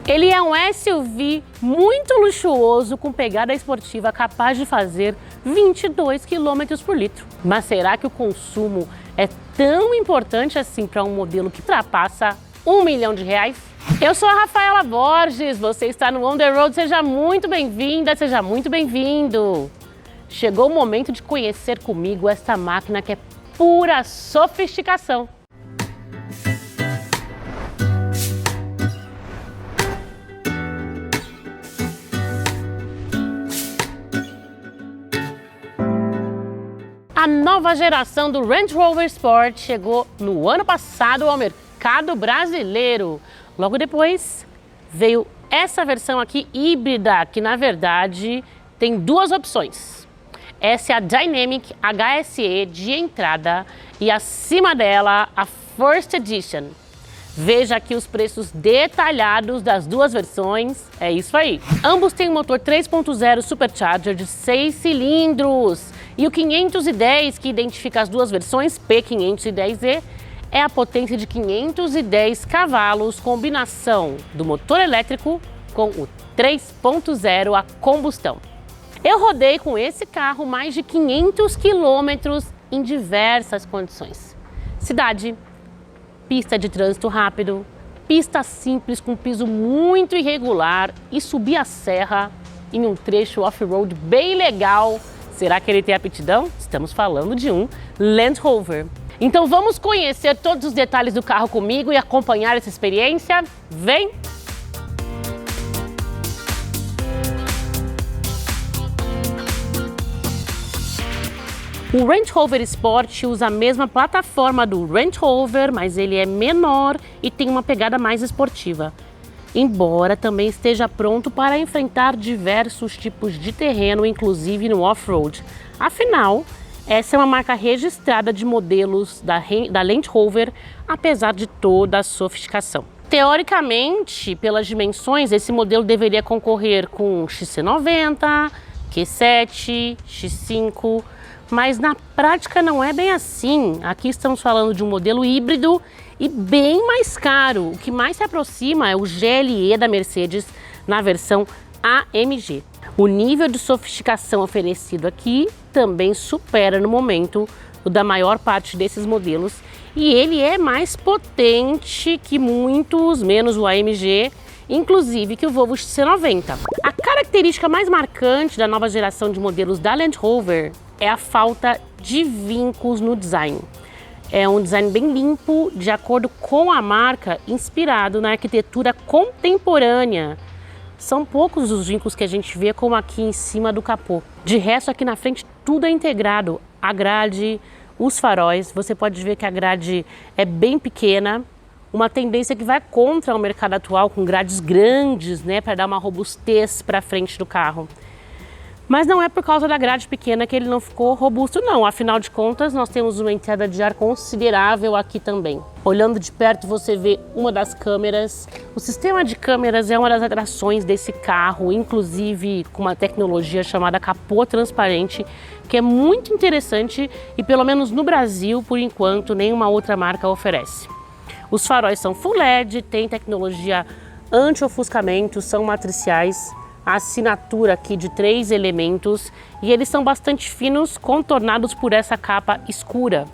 Ele é um SUV muito luxuoso com pegada esportiva capaz de fazer 22 km por litro. Mas será que o consumo é tão importante assim para um modelo que ultrapassa R$1 milhão? Eu sou a Rafaela Borges, você está no On The Road, seja muito bem-vinda, seja muito bem-vindo. Chegou o momento de conhecer comigo esta máquina que é pura sofisticação. A nova geração do Range Rover Sport chegou no ano passado ao mercado brasileiro. Logo depois veio essa versão aqui híbrida, que na verdade tem duas opções. Essa é a Dynamic HSE de entrada e acima dela a First Edition. Veja aqui os preços detalhados das duas versões, é isso aí. Ambos têm um motor 3.0 Supercharger de 6 cilindros. E o 510, que identifica as duas versões, P510e, é a potência de 510 cavalos, combinação do motor elétrico com o 3.0 a combustão. Eu rodei com esse carro mais de 500 quilômetros em diversas condições. Cidade, pista de trânsito rápido, pista simples com piso muito irregular e subir a serra em um trecho off-road bem legal. Será que ele tem aptidão? Estamos falando de um Land Rover. Então vamos conhecer todos os detalhes do carro comigo e acompanhar essa experiência? Vem! O Range Rover Sport usa a mesma plataforma do Range Rover, mas ele é menor e tem uma pegada mais esportiva. Embora também esteja pronto para enfrentar diversos tipos de terreno, inclusive no off-road. Afinal, essa é uma marca registrada de modelos da Land Rover, apesar de toda a sofisticação. Teoricamente, pelas dimensões, esse modelo deveria concorrer com XC90, Q7, X5, mas na prática não é bem assim. Aqui estamos falando de um modelo híbrido e bem mais caro. O que mais se aproxima é o GLE da Mercedes na versão AMG. O nível de sofisticação oferecido aqui também supera no momento o da maior parte desses modelos e ele é mais potente que muitos, menos o AMG, inclusive que o Volvo XC90. A característica mais marcante da nova geração de modelos da Land Rover é a falta de vincos no design. É um design bem limpo, de acordo com a marca, inspirado na arquitetura contemporânea. São poucos os vincos que a gente vê, como aqui em cima do capô. De resto, aqui na frente, tudo é integrado. A grade, os faróis, você pode ver que a grade é bem pequena. Uma tendência que vai contra o mercado atual, com grades grandes, né, para dar uma robustez para frente do carro. Mas não é por causa da grade pequena que ele não ficou robusto, não. Afinal de contas, nós temos uma entrada de ar considerável aqui também. Olhando de perto, você vê uma das câmeras. O sistema de câmeras é uma das atrações desse carro, inclusive com uma tecnologia chamada capô transparente, que é muito interessante e, pelo menos no Brasil, por enquanto, nenhuma outra marca oferece. Os faróis são Full LED, tem tecnologia anti-ofuscamento, são matriciais. A assinatura aqui de 3 elementos e eles são bastante finos, contornados por essa capa escura.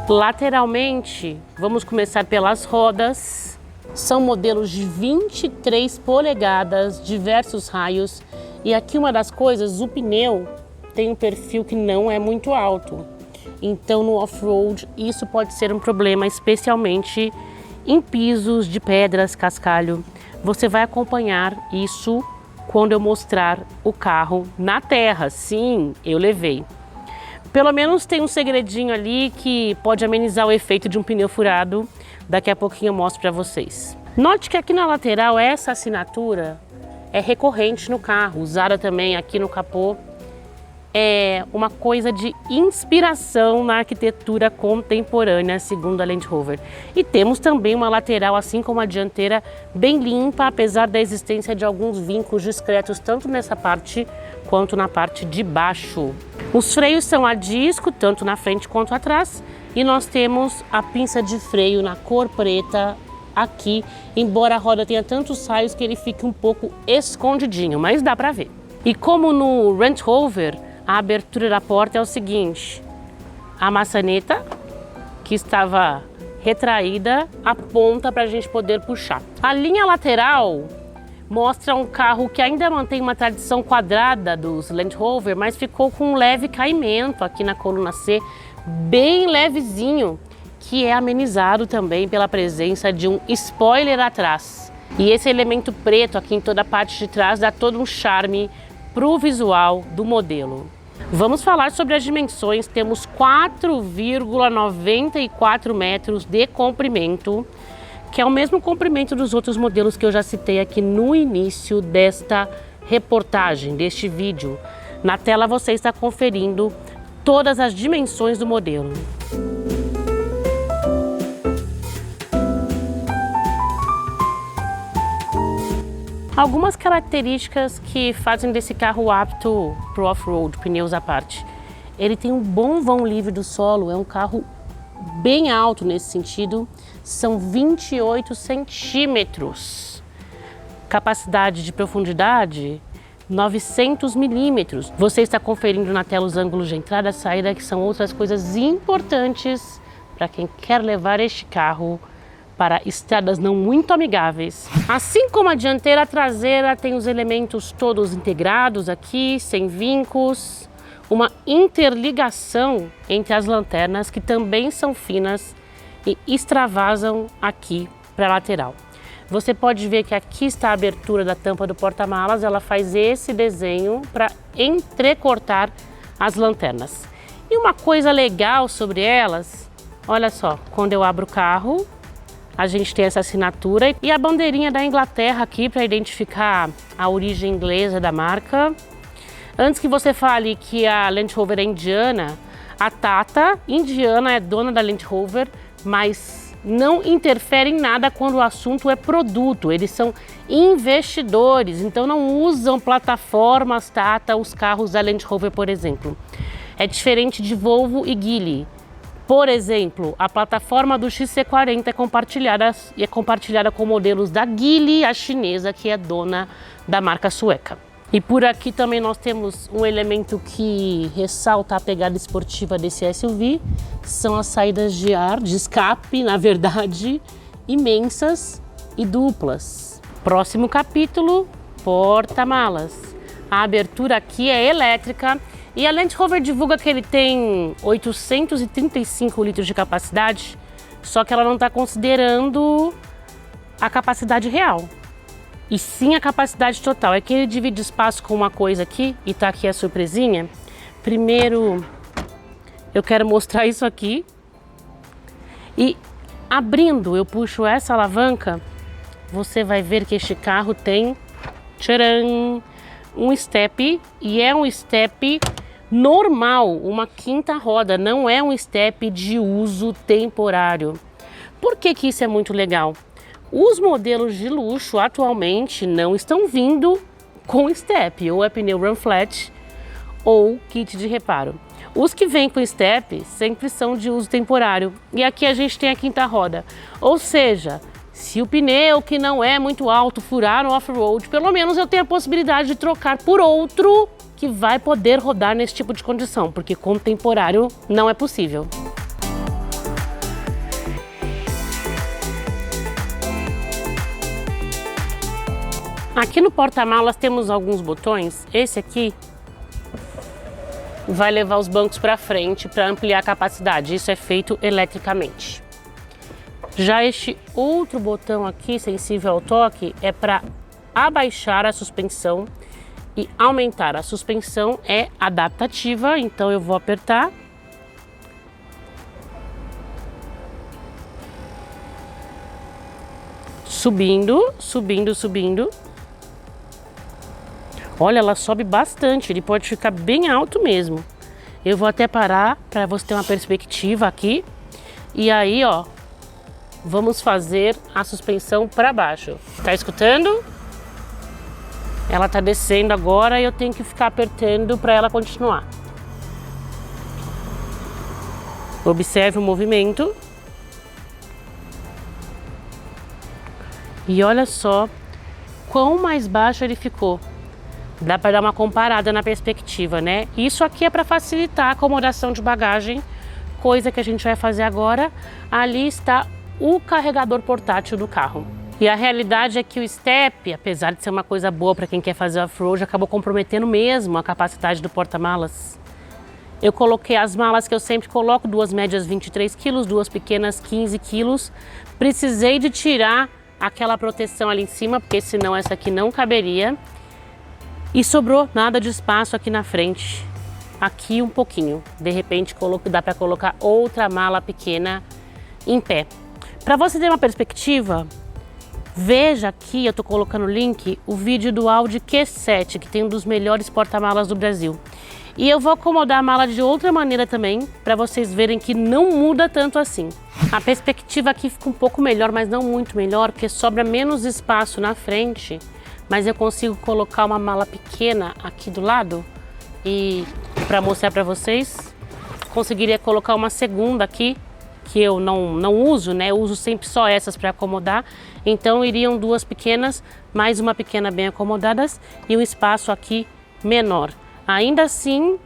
Lateralmente, vamos começar pelas rodas. São modelos de 23 polegadas, diversos raios. E aqui uma das coisas, o pneu tem um perfil que não é muito alto. Então no off-road isso pode ser um problema, especialmente em pisos de pedras, cascalho. Você vai acompanhar isso quando eu mostrar o carro na terra. Sim, eu levei. Pelo menos tem um segredinho ali que pode amenizar o efeito de um pneu furado. Daqui a pouquinho eu mostro para vocês. Note que aqui na lateral essa assinatura é recorrente no carro, usada também aqui no capô. É uma coisa de inspiração na arquitetura contemporânea, segundo a Land Rover. E temos também uma lateral, assim como a dianteira, bem limpa, apesar da existência de alguns vincos discretos, tanto nessa parte quanto na parte de baixo. Os freios são a disco, tanto na frente quanto atrás, e nós temos a pinça de freio na cor preta aqui, embora a roda tenha tantos raios que ele fique um pouco escondidinho, mas dá para ver. E como no Range Rover, a abertura da porta é o seguinte: a maçaneta, que estava retraída, aponta para a gente poder puxar. A linha lateral mostra um carro que ainda mantém uma tradição quadrada dos Land Rover, mas ficou com um leve caimento aqui na coluna C, bem levezinho, que é amenizado também pela presença de um spoiler atrás. E esse elemento preto aqui em toda a parte de trás dá todo um charme para o visual do modelo. Vamos falar sobre as dimensões. Temos 4,94 metros de comprimento, que é o mesmo comprimento dos outros modelos que eu já citei aqui no início desta reportagem, deste vídeo. Na tela você está conferindo todas as dimensões do modelo. Algumas características que fazem desse carro apto para o off-road, pneus à parte. Ele tem um bom vão livre do solo, é um carro bem alto nesse sentido, são 28 centímetros. Capacidade de profundidade, 900 milímetros. Você está conferindo na tela os ângulos de entrada e saída, que são outras coisas importantes para quem quer levar este carro para estradas não muito amigáveis. Assim como a dianteira, a traseira tem os elementos todos integrados aqui, sem vincos, uma interligação entre as lanternas que também são finas e extravasam aqui para a lateral. Você pode ver que aqui está a abertura da tampa do porta-malas, ela faz esse desenho para entrecortar as lanternas. E uma coisa legal sobre elas, olha só, quando eu abro o carro, a gente tem essa assinatura e a bandeirinha da Inglaterra aqui para identificar a origem inglesa da marca. Antes que você fale que a Land Rover é indiana, a Tata, indiana, é dona da Land Rover, mas não interfere em nada quando o assunto é produto. Eles são investidores, então não usam plataformas Tata, os carros da Land Rover, por exemplo. É diferente de Volvo e Geely. Por exemplo, a plataforma do XC40 é compartilhada com modelos da Geely, a chinesa, que é dona da marca sueca. E por aqui também nós temos um elemento que ressalta a pegada esportiva desse SUV, são as saídas de ar, de escape, na verdade, imensas e duplas. Próximo capítulo, porta-malas. A abertura aqui é elétrica e a Land Rover divulga que ele tem 835 litros de capacidade, só que ela não está considerando a capacidade real. E sim a capacidade total. É que ele divide espaço com uma coisa aqui, e tá aqui a surpresinha. Primeiro, eu quero mostrar isso aqui. E abrindo, eu puxo essa alavanca, você vai ver que este carro tem, tcharam, um step, e é um step normal, uma quinta roda, não é um step de uso temporário. Por que que isso é muito legal? Os modelos de luxo atualmente não estão vindo com step, ou é pneu run flat ou kit de reparo. Os que vêm com step sempre são de uso temporário e aqui a gente tem a quinta roda, ou seja, se o pneu que não é muito alto furar no off-road, pelo menos eu tenho a possibilidade de trocar por outro que vai poder rodar nesse tipo de condição, porque com temporário não é possível. Aqui no porta-malas temos alguns botões. Esse aqui vai levar os bancos para frente para ampliar a capacidade. Isso é feito eletricamente. Já este outro botão aqui, sensível ao toque, é para abaixar a suspensão e aumentar. A suspensão é adaptativa, então eu vou apertar. Subindo, subindo, subindo. Olha, ela sobe bastante, ele pode ficar bem alto mesmo. Eu vou até parar para você ter uma perspectiva aqui. E aí, ó, vamos fazer a suspensão para baixo. Tá escutando? Ela tá descendo agora e eu tenho que ficar apertando para ela continuar. Observe o movimento. E olha só quão mais baixo ele ficou. Dá para dar uma comparada na perspectiva, né? Isso aqui é para facilitar a acomodação de bagagem, coisa que a gente vai fazer agora. Ali está o carregador portátil do carro. E a realidade é que o step, apesar de ser uma coisa boa para quem quer fazer off-road, acabou comprometendo mesmo a capacidade do porta-malas. Eu coloquei as malas que eu sempre coloco, duas médias 23 quilos, duas pequenas 15 quilos. Precisei de tirar aquela proteção ali em cima, porque senão essa aqui não caberia. E sobrou nada de espaço aqui na frente. Aqui um pouquinho. De repente dá para colocar outra mala pequena em pé. Para você ter uma perspectiva, veja aqui, eu estou colocando o link, o vídeo do Audi Q7, que tem um dos melhores porta-malas do Brasil. E eu vou acomodar a mala de outra maneira também, para vocês verem que não muda tanto assim. A perspectiva aqui fica um pouco melhor, mas não muito melhor, porque sobra menos espaço na frente. Mas eu consigo colocar uma mala pequena aqui do lado e para mostrar para vocês, conseguiria colocar uma segunda aqui, que eu não uso, né? Eu uso sempre só essas para acomodar. Então iriam duas pequenas, mais uma pequena bem acomodadas e um espaço aqui menor. Ainda assim,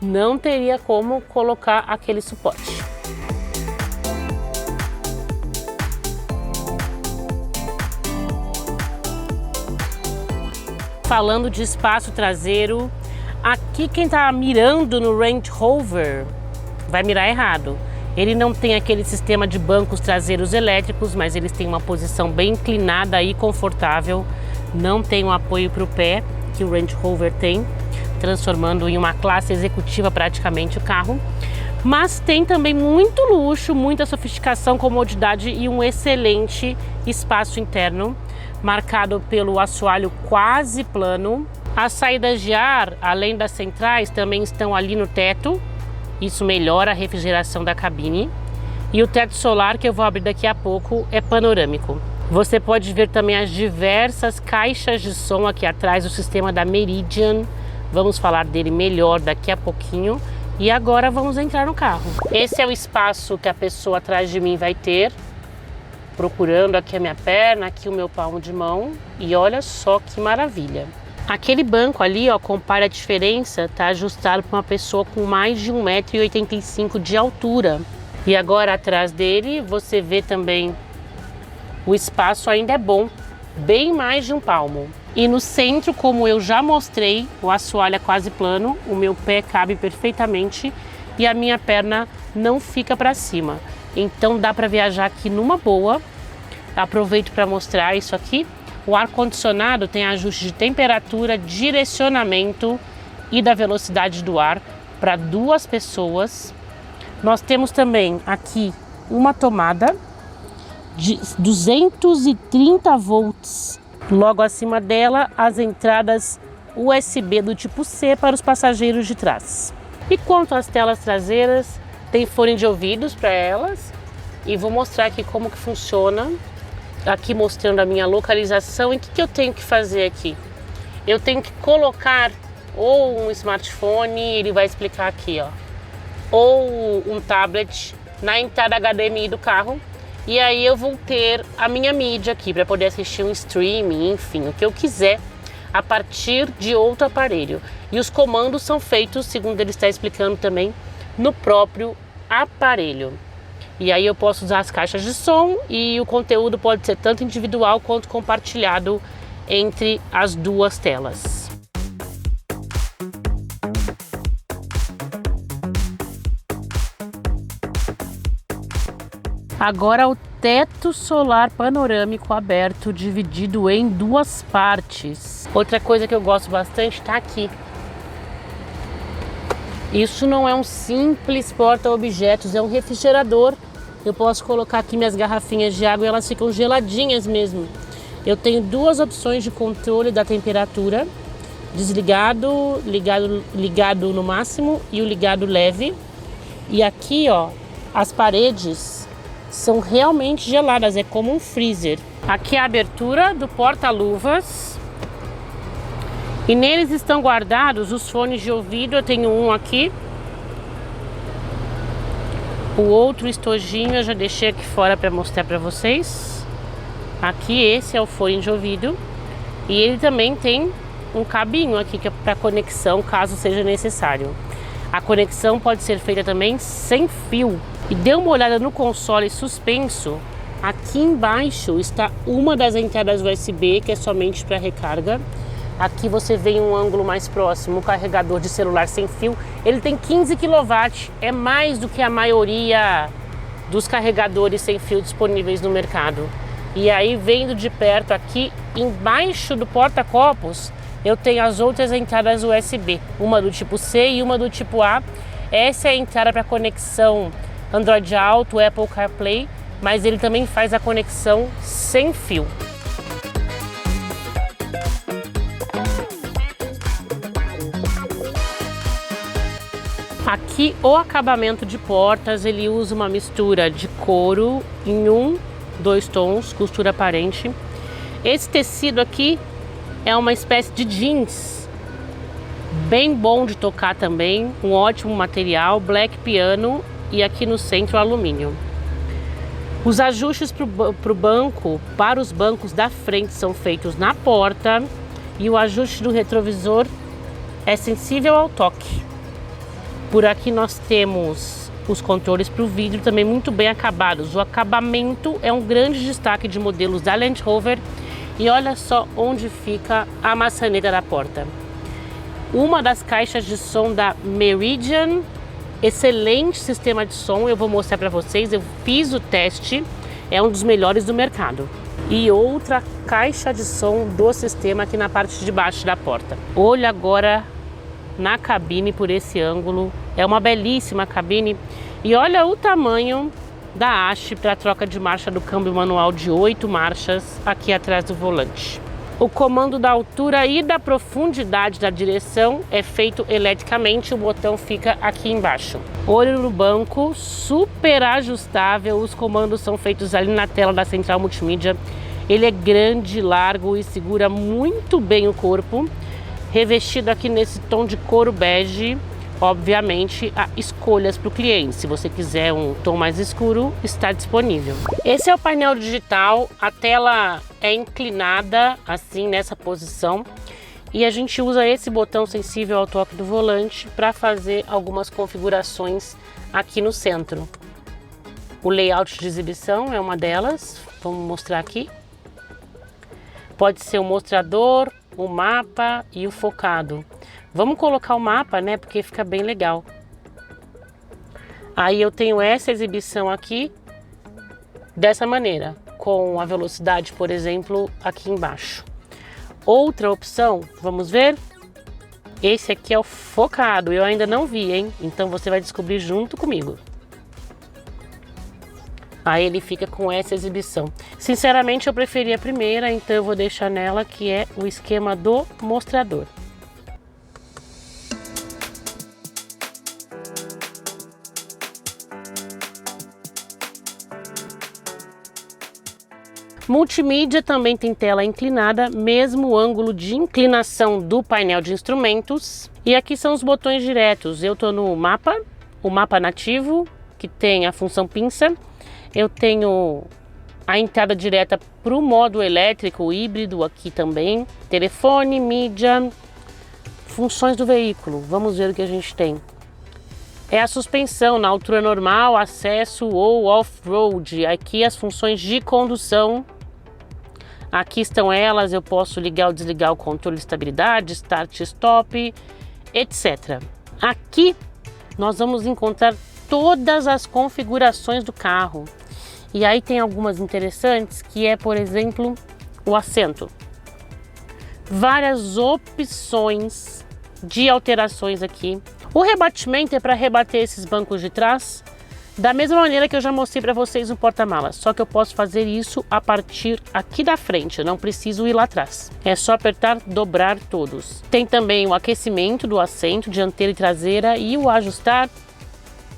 não teria como colocar aquele suporte. Falando de espaço traseiro, aqui quem está mirando no Range Rover vai mirar errado. Ele não tem aquele sistema de bancos traseiros elétricos, mas eles têm uma posição bem inclinada e confortável. Não tem um apoio para o pé que o Range Rover tem, transformando em uma classe executiva praticamente o carro. Mas tem também muito luxo, muita sofisticação, comodidade e um excelente espaço interno, marcado pelo assoalho quase plano. As saídas de ar, além das centrais, também estão ali no teto. Isso melhora a refrigeração da cabine. E o teto solar, que eu vou abrir daqui a pouco, é panorâmico. Você pode ver também as diversas caixas de som aqui atrás, o sistema da Meridian. Vamos falar dele melhor daqui a pouquinho. E agora vamos entrar no carro. Esse é o espaço que a pessoa atrás de mim vai ter. Procurando aqui a minha perna, aqui o meu palmo de mão. E olha só que maravilha. Aquele banco ali, ó, compara a diferença, tá ajustado para uma pessoa com mais de 1,85 m de altura. E agora atrás dele você vê também o espaço ainda é bom, bem mais de um palmo. E no centro, como eu já mostrei, o assoalho é quase plano, o meu pé cabe perfeitamente e a minha perna não fica para cima. Então dá para viajar aqui numa boa. Aproveito para mostrar isso aqui. O ar-condicionado tem ajuste de temperatura, direcionamento e da velocidade do ar para duas pessoas. Nós temos também aqui uma tomada de 230 volts. Logo acima dela, as entradas USB do tipo C para os passageiros de trás. E quanto às telas traseiras, tem fone de ouvidos para elas. E vou mostrar aqui como que funciona. Aqui mostrando a minha localização. E o que eu tenho que fazer aqui? Eu tenho que colocar ou um smartphone, ele vai explicar aqui, ó, ou um tablet na entrada HDMI do carro. E aí eu vou ter a minha mídia aqui para poder assistir um streaming, enfim, o que eu quiser a partir de outro aparelho. E os comandos são feitos, segundo ele está explicando também, no próprio aparelho. E aí eu posso usar as caixas de som e o conteúdo pode ser tanto individual quanto compartilhado entre as duas telas. Agora o teto solar panorâmico aberto, dividido em duas partes. Outra coisa que eu gosto bastante está aqui. Isso não é um simples porta-objetos, é um refrigerador. Eu posso colocar aqui minhas garrafinhas de água e elas ficam geladinhas mesmo. Eu tenho duas opções de controle da temperatura. Desligado, ligado no máximo e o ligado leve. E aqui, ó, as paredes são realmente geladas, é como um freezer. Aqui é a abertura do porta-luvas. E neles estão guardados os fones de ouvido. Eu tenho um aqui. O outro estojinho eu já deixei aqui fora para mostrar para vocês. Aqui esse é o fone de ouvido e ele também tem um cabinho aqui que é para conexão, caso seja necessário. A conexão pode ser feita também sem fio. E dê uma olhada no console suspenso. Aqui embaixo está uma das entradas USB, que é somente para recarga. Aqui você vê em um ângulo mais próximo o carregador de celular sem fio. Ele tem 15 kW, é mais do que a maioria dos carregadores sem fio disponíveis no mercado. E aí, vendo de perto aqui, embaixo do porta-copos, eu tenho as outras entradas USB, uma do tipo C e uma do tipo A. Essa é a entrada para conexão Android Auto, Apple CarPlay, mas ele também faz a conexão sem fio. Aqui o acabamento de portas, ele usa uma mistura de couro em 2 tons, costura aparente. Esse tecido aqui é uma espécie de jeans, bem bom de tocar também, um ótimo material, black piano e aqui no centro alumínio. Os ajustes para os bancos da frente são feitos na porta e o ajuste do retrovisor é sensível ao toque. Por aqui nós temos os controles para o vidro também muito bem acabados. O acabamento é um grande destaque de modelos da Land Rover. E olha só onde fica a maçaneta da porta. Uma das caixas de som da Meridian, excelente sistema de som, eu vou mostrar para vocês, eu fiz o teste, é um dos melhores do mercado. E outra caixa de som do sistema aqui na parte de baixo da porta. Olha agora na cabine por esse ângulo, é uma belíssima cabine. E olha o tamanho da haste para troca de marcha do câmbio manual de 8 marchas aqui atrás do volante. O comando da altura e da profundidade da direção é feito eletricamente, o botão fica aqui embaixo. Olho no banco, super ajustável, os comandos são feitos ali na tela da central multimídia. Ele é grande, largo e segura muito bem o corpo. Revestido aqui nesse tom de couro bege. Obviamente, há escolhas para o cliente. Se você quiser um tom mais escuro, está disponível. Esse é o painel digital. A tela é inclinada, assim, nessa posição. E a gente usa esse botão sensível ao toque do volante para fazer algumas configurações aqui no centro. O layout de exibição é uma delas. Vamos mostrar aqui. Pode ser o mostrador, o mapa e o focado. Vamos colocar o mapa, né? Porque fica bem legal. Aí eu tenho essa exibição aqui dessa maneira, com a velocidade, por exemplo, aqui embaixo. Outra opção, vamos ver? Esse aqui é o focado, eu ainda não vi, hein? Então você vai descobrir junto comigo. Aí ele fica com essa exibição. Sinceramente, eu preferi a primeira, então eu vou deixar nela, que é o esquema do mostrador. Multimídia também tem tela inclinada, mesmo ângulo de inclinação do painel de instrumentos. E aqui são os botões diretos. Eu estou no mapa, o mapa nativo, que tem a função pinça. Eu tenho a entrada direta para o modo elétrico híbrido aqui também. Telefone, mídia, funções do veículo. Vamos ver o que a gente tem. É a suspensão na altura normal, acesso ou off-road. Aqui as funções de condução. Aqui estão elas, eu posso ligar ou desligar o controle de estabilidade, start, stop, etc. Aqui nós vamos encontrar todas as configurações do carro. E aí tem algumas interessantes, que é, por exemplo, o assento. Várias opções de alterações aqui. O rebatimento é para rebater esses bancos de trás, da mesma maneira que eu já mostrei para vocês no porta-malas, só que eu posso fazer isso a partir aqui da frente, eu não preciso ir lá atrás. É só apertar, dobrar todos. Tem também o aquecimento do assento, dianteira e traseira, e o ajustar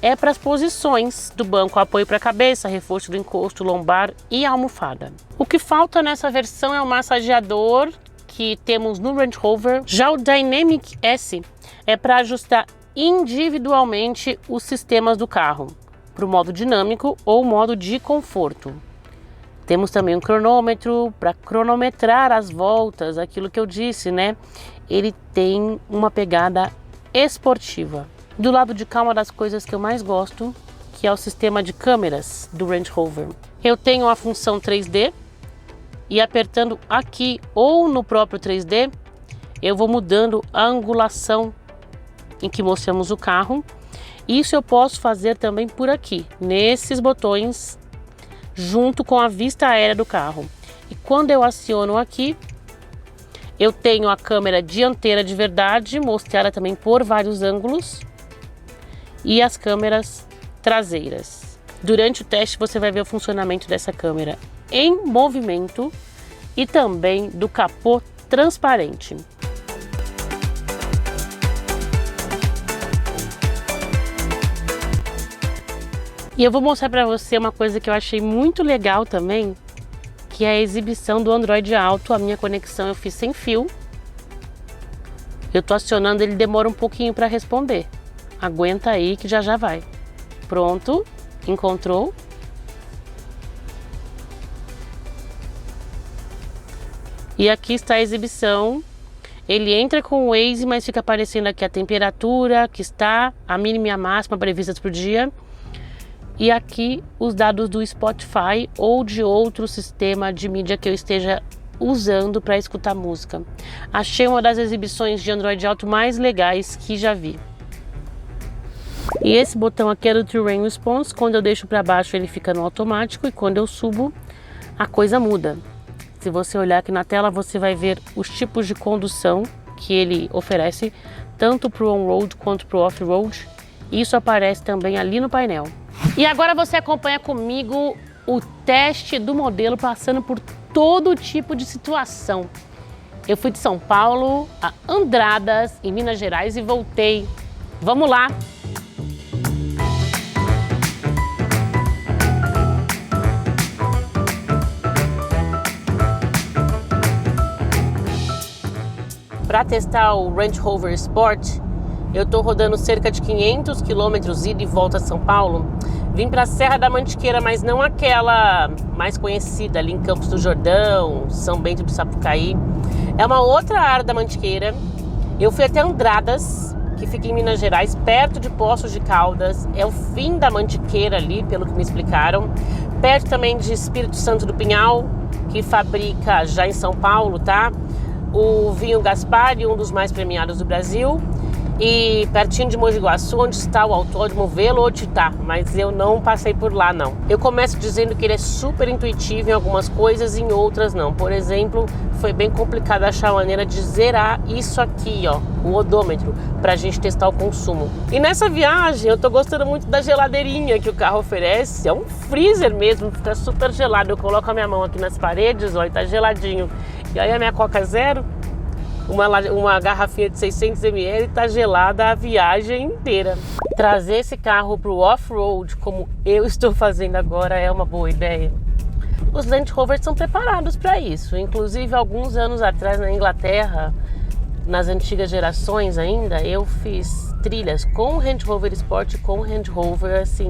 é para as posições do banco, apoio para a cabeça, reforço do encosto, lombar e almofada. O que falta nessa versão é o massageador que temos no Range Rover. Já o Dynamic S é para ajustar individualmente os sistemas do carro. para o modo dinâmico ou modo de conforto. Temos também um cronômetro para cronometrar as voltas, aquilo que eu disse, né? Ele tem uma pegada esportiva. Do lado de cá, uma das coisas que eu mais gosto, que é o sistema de câmeras do Range Rover. Eu tenho a função 3D e apertando aqui ou no próprio 3D, eu vou mudando a angulação em que mostramos o carro. Isso eu posso fazer também por aqui, nesses botões, junto com a vista aérea do carro. E quando eu aciono aqui, eu tenho a câmera dianteira de verdade, mostrada também por vários ângulos, e as câmeras traseiras. Durante o teste você vai ver o funcionamento dessa câmera em movimento e também do capô transparente. E eu vou mostrar para você uma coisa que eu achei muito legal também, que é a exibição do Android Auto. A minha conexão eu fiz sem fio. Eu tô acionando, ele demora um pouquinho para responder. Aguenta aí que já vai. Pronto, encontrou. E aqui está a exibição. Ele entra com o Waze, mas fica aparecendo aqui a temperatura que está, a mínima e a máxima previstas para o dia. E aqui os dados do Spotify ou de outro sistema de mídia que eu esteja usando para escutar música. Achei uma das exibições de Android Auto mais legais que já vi. E esse botão aqui é do Terrain Response. Quando eu deixo para baixo ele fica no automático e quando eu subo a coisa muda. Se você olhar aqui na tela você vai ver os tipos de condução que ele oferece, tanto para o on-road quanto para o off-road. Isso aparece também ali no painel. E agora você acompanha comigo o teste do modelo passando por todo tipo de situação. Eu fui de São Paulo a Andradas, em Minas Gerais, e voltei. Vamos lá! Para testar o Range Rover Sport, eu estou rodando cerca de 500 quilômetros ida e volta a São Paulo. Vim para a Serra da Mantiqueira, mas não aquela mais conhecida, ali em Campos do Jordão, São Bento do Sapucaí. É uma outra área da Mantiqueira. Eu fui até Andradas, que fica em Minas Gerais, perto de Poços de Caldas. É o fim da Mantiqueira ali, pelo que me explicaram. Perto também de Espírito Santo do Pinhal, que fabrica já em São Paulo, tá? O vinho Gaspari, um dos mais premiados do Brasil. E pertinho de Mogi Guaçu, onde está o autódromo Velocitar, mas eu não passei por lá não. Eu começo dizendo que ele é super intuitivo em algumas coisas e em outras não. Por exemplo, foi bem complicado achar a maneira de zerar isso aqui, ó, o odômetro, pra gente testar o consumo. E nessa viagem eu tô gostando muito da geladeirinha que o carro oferece. É um freezer mesmo, fica super gelado. Eu coloco a minha mão aqui nas paredes, ó, e tá geladinho. E aí a minha Coca Zero, uma garrafinha de 600 ml, tá gelada a viagem inteira. Trazer esse carro para o off-road, como eu estou fazendo agora, é uma boa ideia. Os Land Rovers são preparados para isso. Inclusive, alguns anos atrás, na Inglaterra, nas antigas gerações ainda, eu fiz trilhas com o Range Rover Sport, com o Range Rover, assim,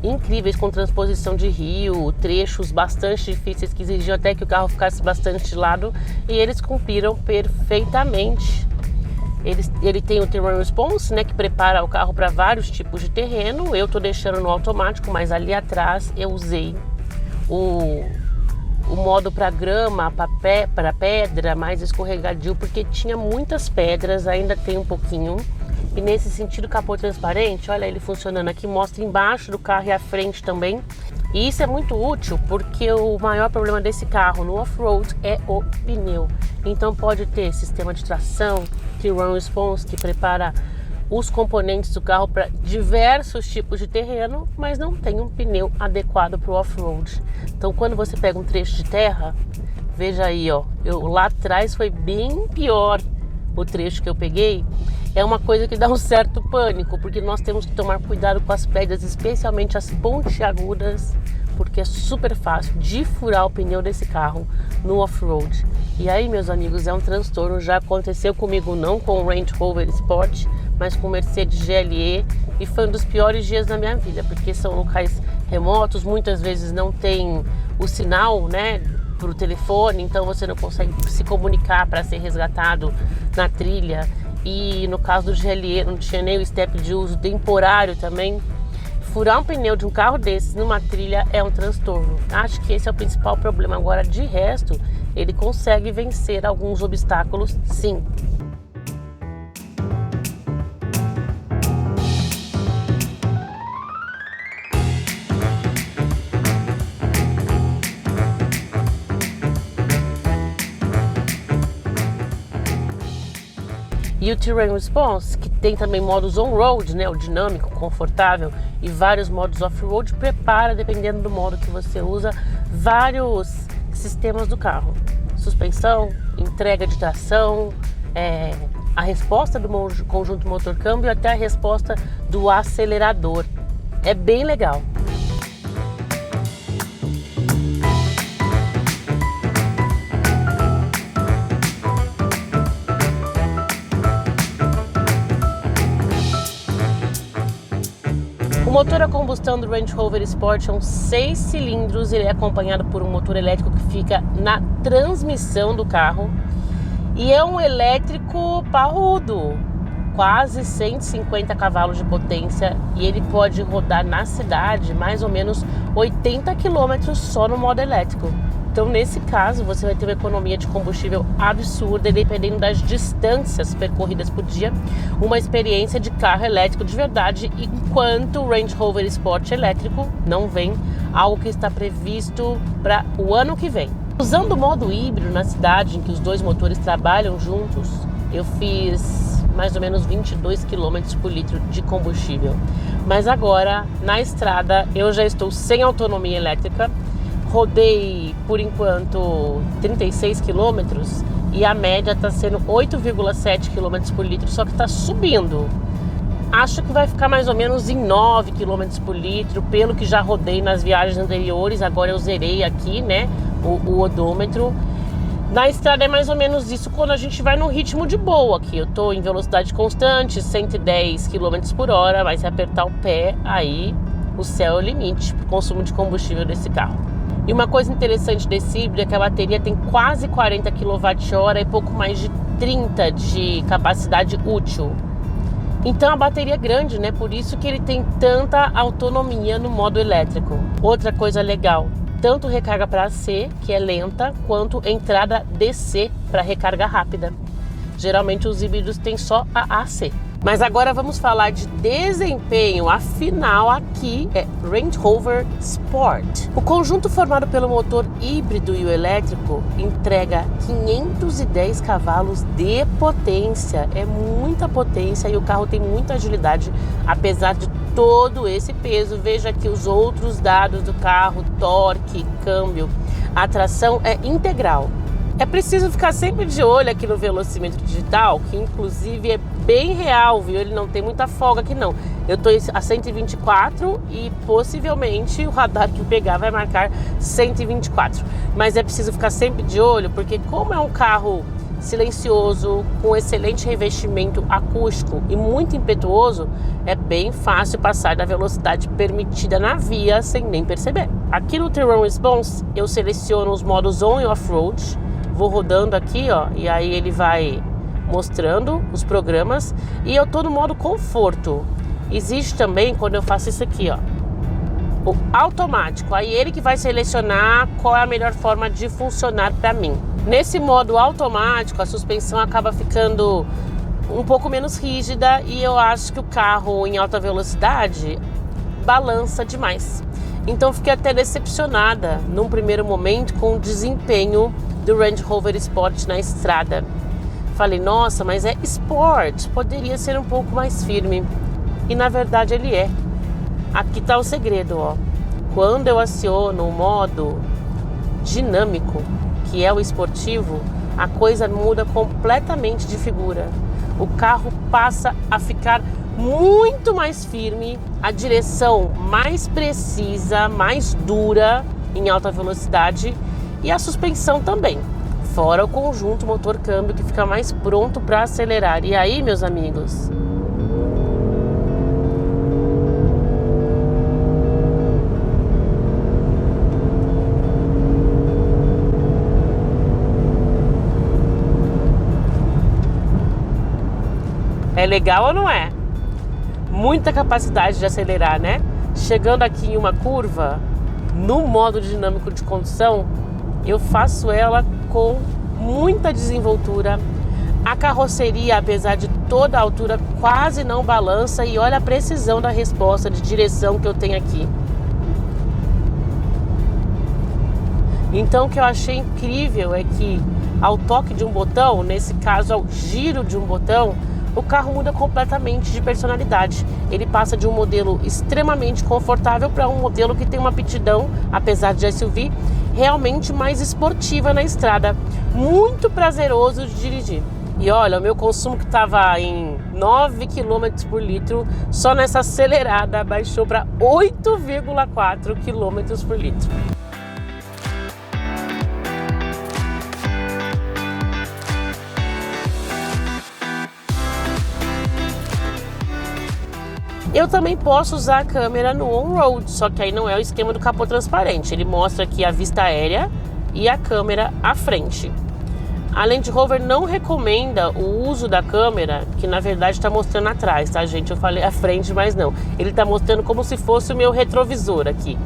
incríveis, com transposição de rio, trechos bastante difíceis que exigiam até que o carro ficasse bastante de lado, e eles cumpriram perfeitamente. Ele tem o Terrain Response, né, que prepara o carro para vários tipos de terreno. Eu estou deixando no automático, mas ali atrás eu usei o modo para grama, para pedra, mais escorregadio, porque tinha muitas pedras, ainda tem um pouquinho. E nesse sentido, capô transparente, olha ele funcionando aqui, mostra embaixo do carro e a frente também. E isso é muito útil porque o maior problema desse carro no off-road é o pneu. Então pode ter sistema de tração, Terrain Response, que prepara os componentes do carro para diversos tipos de terreno, mas não tem um pneu adequado para o off-road. Então quando você pega um trecho de terra, veja aí, ó, lá atrás foi bem pior o trecho que eu peguei. É uma coisa que dá um certo pânico, porque nós temos que tomar cuidado com as pedras, especialmente as pontiagudas, porque é super fácil de furar o pneu desse carro no off-road. E aí, meus amigos, é um transtorno. Já aconteceu comigo, não com o Range Rover Sport, mas com Mercedes GLE, e foi um dos piores dias da minha vida, porque são locais remotos, muitas vezes não tem o sinal, né, para o telefone, então você não consegue se comunicar para ser resgatado na trilha. E no caso do GLE não tinha nem o step de uso temporário também. Furar um pneu de um carro desses numa trilha é um transtorno. Acho que esse é o principal problema. Agora, de resto, ele consegue vencer alguns obstáculos, sim. E o Terrain Response, que tem também modos on-road, né, o dinâmico, confortável, e vários modos off-road, prepara, dependendo do modo que você usa, vários sistemas do carro. Suspensão, entrega de tração, a resposta do conjunto motor-câmbio, até a resposta do acelerador. É bem legal. O motor a combustão do Range Rover Sport é um 6 cilindros, ele é acompanhado por um motor elétrico que fica na transmissão do carro e é um elétrico parrudo, quase 150 cavalos de potência, e ele pode rodar na cidade mais ou menos 80 km só no modo elétrico. Então, nesse caso, você vai ter uma economia de combustível absurda e, dependendo das distâncias percorridas por dia, uma experiência de carro elétrico de verdade, enquanto o Range Rover Sport elétrico não vem, algo que está previsto para o ano que vem. Usando o modo híbrido na cidade, em que os dois motores trabalham juntos, eu fiz mais ou menos 22 km por litro de combustível. Mas agora, na estrada, eu já estou sem autonomia elétrica. Rodei, por enquanto, 36 km e a média está sendo 8,7 km por litro, só que está subindo. Acho que vai ficar mais ou menos em 9 km por litro, pelo que já rodei nas viagens anteriores. Agora eu zerei aqui, né, o odômetro. Na estrada é mais ou menos isso quando a gente vai num ritmo de boa aqui. Eu estou em velocidade constante, 110 km por hora, mas se apertar o pé, aí o céu é o limite para o consumo de combustível desse carro. E uma coisa interessante desse híbrido é que a bateria tem quase 40 kWh e pouco mais de 30 de capacidade útil. Então a bateria é grande, né? Por isso que ele tem tanta autonomia no modo elétrico. Outra coisa legal, tanto recarga para AC, que é lenta, quanto entrada DC para recarga rápida. Geralmente os híbridos têm só a AC. Mas agora vamos falar de desempenho. Afinal, aqui é Range Rover Sport. O conjunto formado pelo motor híbrido e o elétrico entrega 510 cavalos de potência. É muita potência e o carro tem muita agilidade, apesar de todo esse peso. Veja aqui os outros dados do carro: torque, câmbio. A tração é integral. É preciso ficar sempre de olho aqui no velocímetro digital, que inclusive é bem real, viu? Ele não tem muita folga aqui não. Eu estou a 124 e possivelmente o radar que pegar vai marcar 124. Mas é preciso ficar sempre de olho, porque como é um carro silencioso, com excelente revestimento acústico e muito impetuoso, é bem fácil passar da velocidade permitida na via sem nem perceber. Aqui no Terrain Response eu seleciono os modos on e off-road. Vou rodando aqui, ó, e aí ele vai mostrando os programas e eu tô no modo conforto. Existe também, quando eu faço isso aqui, ó, o automático, aí ele que vai selecionar qual é a melhor forma de funcionar para mim. Nesse modo automático, a suspensão acaba ficando um pouco menos rígida e eu acho que o carro em alta velocidade balança demais. Então fiquei até decepcionada num primeiro momento com o desempenho do Range Rover Sport na estrada. Falei, nossa, mas é Sport, poderia ser um pouco mais firme. E na verdade ele é. Aqui está o segredo, ó. Quando eu aciono o modo dinâmico, que é o esportivo, a coisa muda completamente de figura. O carro passa a ficar muito mais firme, a direção mais precisa, mais dura em alta velocidade e a suspensão também. Fora o conjunto motor-câmbio que fica mais pronto para acelerar. E aí, meus amigos, É legal ou não é? Muita capacidade de acelerar, né? Chegando aqui em uma curva, no modo dinâmico de condução, eu faço ela com muita desenvoltura. A carroceria, apesar de toda a altura, quase não balança e olha a precisão da resposta de direção que eu tenho aqui. Então o que eu achei incrível é que ao toque de um botão, nesse caso ao giro de um botão, o carro muda completamente de personalidade. Ele passa de um modelo extremamente confortável para um modelo que tem uma aptidão, apesar de SUV, realmente mais esportiva na estrada. Muito prazeroso de dirigir. E olha, o meu consumo que estava em 9 km por litro, só nessa acelerada baixou para 8,4 km por litro. Eu também posso usar a câmera no on-road, só que aí não é o esquema do capô transparente. Ele mostra aqui a vista aérea e a câmera à frente. A Land Rover não recomenda o uso da câmera, que na verdade está mostrando atrás, tá, gente? Eu falei à frente, mas não. Ele está mostrando como se fosse o meu retrovisor aqui.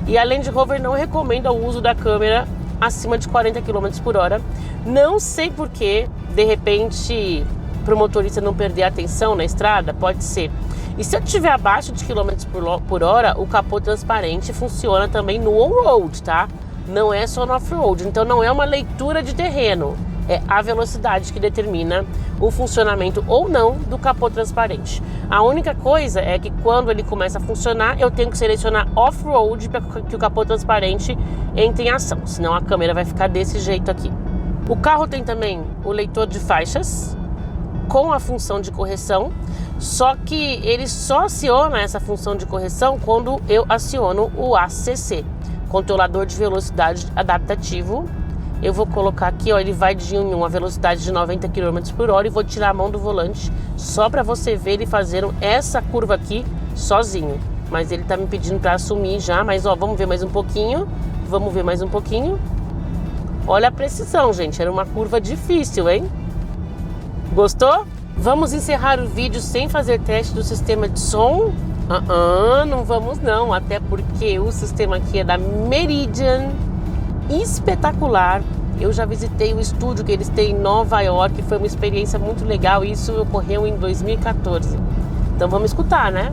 E a Land Rover não recomenda o uso da câmera acima de 40 km por hora. Não sei porquê, de repente, para o motorista não perder a atenção na estrada, pode ser. E se eu estiver abaixo de km por hora, o capô transparente funciona também no on-road, tá? Não é só no off-road, então não é uma leitura de terreno. É a velocidade que determina o funcionamento ou não do capô transparente. A única coisa é que quando ele começa a funcionar, eu tenho que selecionar off-road para que o capô transparente entre em ação, senão a câmera vai ficar desse jeito aqui. O carro tem também o leitor de faixas com a função de correção, só que ele só aciona essa função de correção quando eu aciono o ACC, controlador de velocidade adaptativo. Eu vou colocar aqui, ó, ele vai de uma velocidade de 90 km por hora e vou tirar a mão do volante só para você ver ele fazendo essa curva aqui sozinho. Mas ele tá me pedindo para assumir já, mas ó, vamos ver mais um pouquinho. Vamos ver mais um pouquinho. Olha a precisão, gente, era uma curva difícil, hein? Gostou? Vamos encerrar o vídeo sem fazer teste do sistema de som? Não vamos não, até porque o sistema aqui é da Meridian, espetacular. Eu já visitei o estúdio que eles têm em Nova York, foi uma experiência muito legal, isso ocorreu em 2014. Então vamos escutar, né?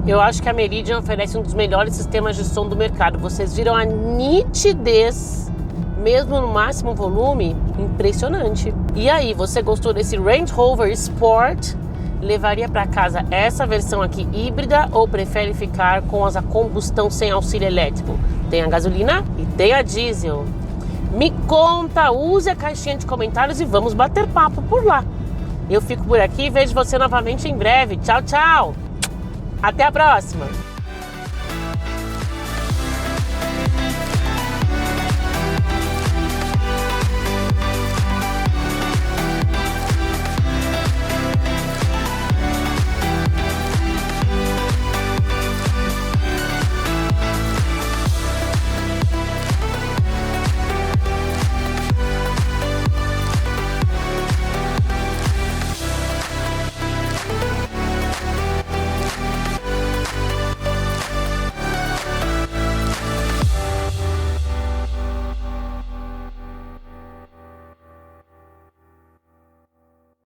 Eu acho que a Meridian oferece um dos melhores sistemas de som do mercado. Vocês viram a nitidez, mesmo no máximo volume? Impressionante. E aí, você gostou desse Range Rover Sport? Levaria para casa essa versão aqui híbrida ou prefere ficar com a combustão sem auxílio elétrico? Tem a gasolina e tem a diesel. Me conta, use a caixinha de comentários e vamos bater papo por lá. Eu fico por aqui e vejo você novamente em breve. Tchau, tchau! Até a próxima!